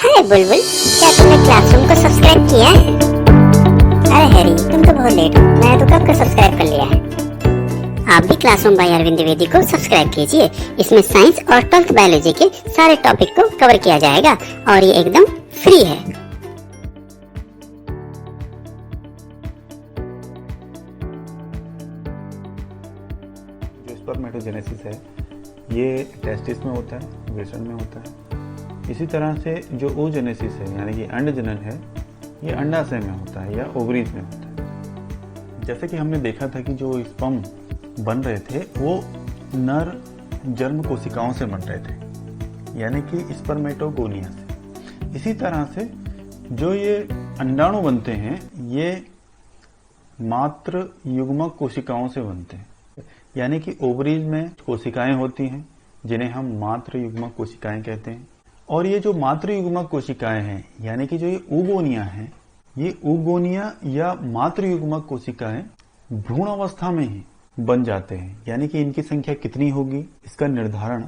हाय बुलबुल, क्या तुमने क्लासरूम को सब्सक्राइब किया है? अरे हैरी, तुम तो बहुत लेट हो। मैं तो कब का सब्सक्राइब कर लिया है। आप भी क्लासरूम बाय अरविंद द्विवेदी को सब्सक्राइब कीजिए। इसमें साइंस और 12th बायोलॉजी के सारे टॉपिक को कवर किया जाएगा और ये एकदम फ्री है। जो स्पर्मेटोजेनेसिस है ये टेस्टिस में होता है, वृषण में होता है। इसी तरह से जो oogenesis है यानी कि अंड जनन है, ये अंडाशय में होता है या ओवरीज में होता है। जैसे कि हमने देखा था कि जो स्पर्म बन रहे थे वो नर जर्म कोशिकाओं से बन रहे थे, यानी कि स्पर्मेटोगोनिया से। इसी तरह से जो ये अंडाणु बनते हैं ये मात्र युग्मक कोशिकाओं से बनते हैं, यानी कि ओवरीज में कोशिकाएं होती हैं जिन्हें हम मात्र युग्मक कोशिकाएं कहते हैं। और ये जो मात्र युग्मक कोशिकाएं हैं यानी कि जो ये oogonia हैं, ये oogonia या मात्र युग्मक कोशिकाएं भ्रूण अवस्था में ही बन जाते हैं। यानी कि इनकी संख्या कितनी होगी इसका निर्धारण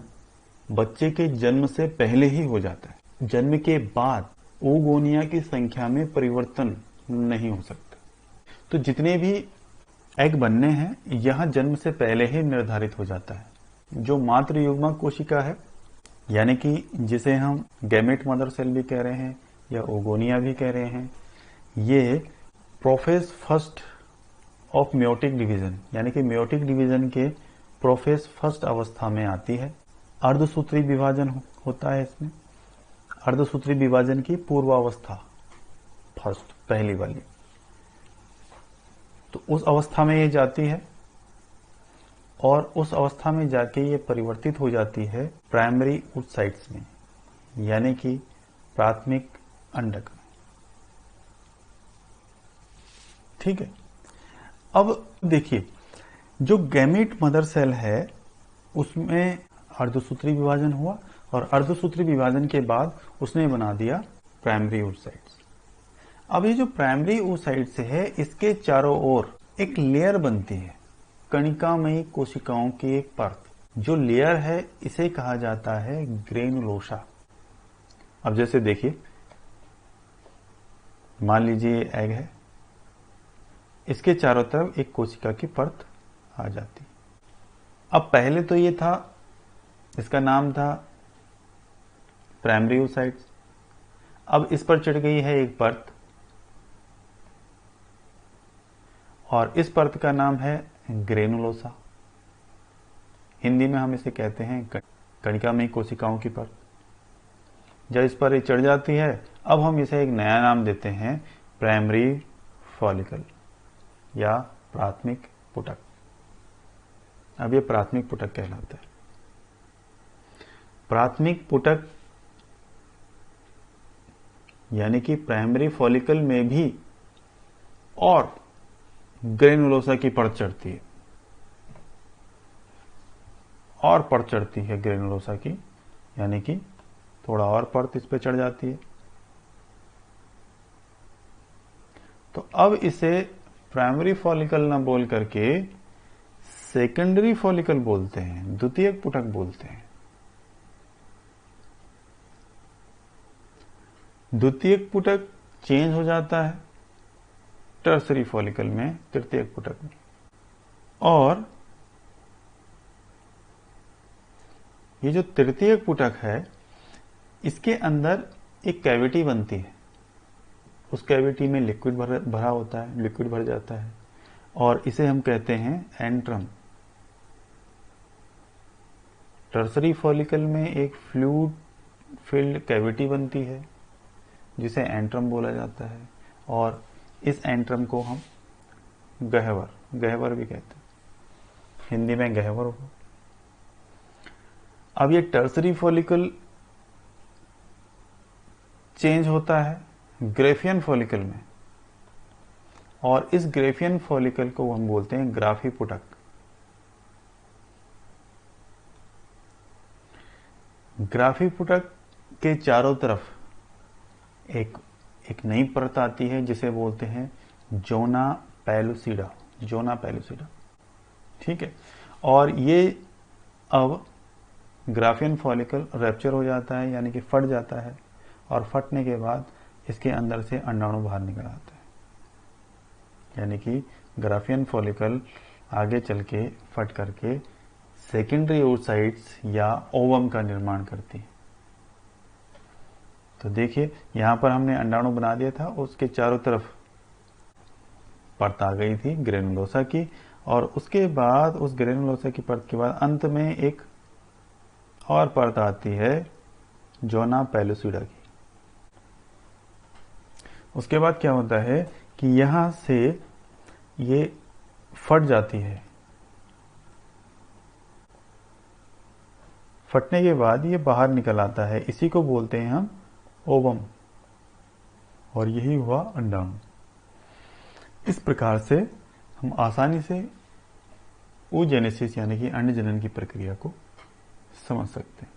बच्चे के जन्म से पहले ही हो जाता है। जन्म के बाद oogonia की संख्या में परिवर्तन नहीं हो सकता। तो जितने भी एग बनने हैं यह जन्म से पहले ही निर्धारित हो जाता है। जो मात्र युग्मक कोशिका है यानी कि जिसे हम गैमेट मदर सेल भी कह रहे हैं या oogonia भी कह रहे हैं, ये prophase first of meiotic division यानी कि मेयोटिक डिवीजन के प्रोफेज फर्स्ट अवस्था में आती है। अर्धसूत्री विभाजन होता है इसमें। अर्धसूत्री विभाजन की पूर्वावस्था फर्स्ट, पहली वाली, तो उस अवस्था में ये जाती है और उस अवस्था में जाके ये परिवर्तित हो जाती है प्राइमरी oocytes में यानी कि प्राथमिक अंडक में। ठीक है, अब देखिए जो गैमेट मदर सेल है उसमें अर्धसूत्री विभाजन हुआ और अर्धसूत्री विभाजन के बाद उसने बना दिया प्राइमरी oocytes। अब ये जो प्राइमरी oocytes है इसके चारों ओर एक लेयर बनती है, कणिकामयी कोशिकाओं की एक परत। जो लेयर है इसे कहा जाता है ग्रेनुलोसा। अब जैसे देखिए, मान लीजिए एग है, इसके चारों तरफ एक कोशिका की परत आ जाती। अब पहले तो ये था, इसका नाम था प्राइमरी oocytes। अब इस पर चढ़ गई है एक परत और इस परत का नाम है ग्रेनुलोसा। हिंदी में हम इसे कहते हैं कणिकामयी कोशिकाओं की परत। जब इस पर ये चढ़ जाती है अब हम इसे एक नया नाम देते हैं प्राइमरी फॉलिकल या प्राथमिक पुटक। अब ये प्राथमिक पुटक कहलाता है। प्राथमिक पुटक यानी कि प्राइमरी फॉलिकल में भी और ग्रेनुलोसा की परत चढ़ती है और परत चढ़ती है ग्रेनुलोसा की, यानी कि थोड़ा और परत इस पे चढ़ जाती है। तो अब इसे प्राइमरी फॉलिकल ना बोल करके सेकेंडरी फॉलिकल बोलते हैं, द्वितीयक पुटक बोलते हैं। द्वितीयक पुटक चेंज हो जाता है टर्सरी फॉलिकल में, तृतीयक पुटक में। और ये जो तृतीयक पुटक है इसके अंदर एक कैविटी बनती है। उस कैविटी में लिक्विड भरा होता है, लिक्विड भर जाता है और इसे हम कहते हैं एंट्रम। टर्सरी फॉलिकल में एक फ्लूइड फिल्ड कैविटी बनती है जिसे एंट्रम बोला जाता है और इस एंट्रम को हम गह्वर भी कहते हैं, हिंदी में गह्वर हो। अब ये टर्सरी फॉलिकल चेंज होता है ग्रेफियन फॉलिकल में और इस ग्रेफियन फॉलिकल को हम बोलते हैं ग्राफी पुटक। ग्राफी पुटक के चारों तरफ एक नई परत आती है जिसे बोलते हैं जोना पेलुसिडा। ठीक है, और ये अब ग्राफियन फॉलिकल रैप्चर हो जाता है यानी कि फट जाता है और फटने के बाद इसके अंदर से अंडाणु बाहर निकल आता है, यानी कि ग्राफियन फॉलिकल आगे चल के फट करके सेकेंडरी oocytes या ओवम का निर्माण करती है। तो देखिए यहां पर हमने अंडाणु बना दिया था, उसके चारों तरफ परत आ गई थी ग्रेनुलोसा की, और उसके बाद उस ग्रेनुलोसा की परत के बाद अंत में एक और परत आती है जोना पेलुसिडा की। उसके बाद क्या होता है कि यहां से ये फट जाती है, फटने के बाद ये बाहर निकल आता है, इसी को बोलते हैं हम ओवम, और यही हुआ अंडाणु। इस प्रकार से हम आसानी से oogenesis यानी कि अंड जनन की प्रक्रिया को समझ सकते हैं।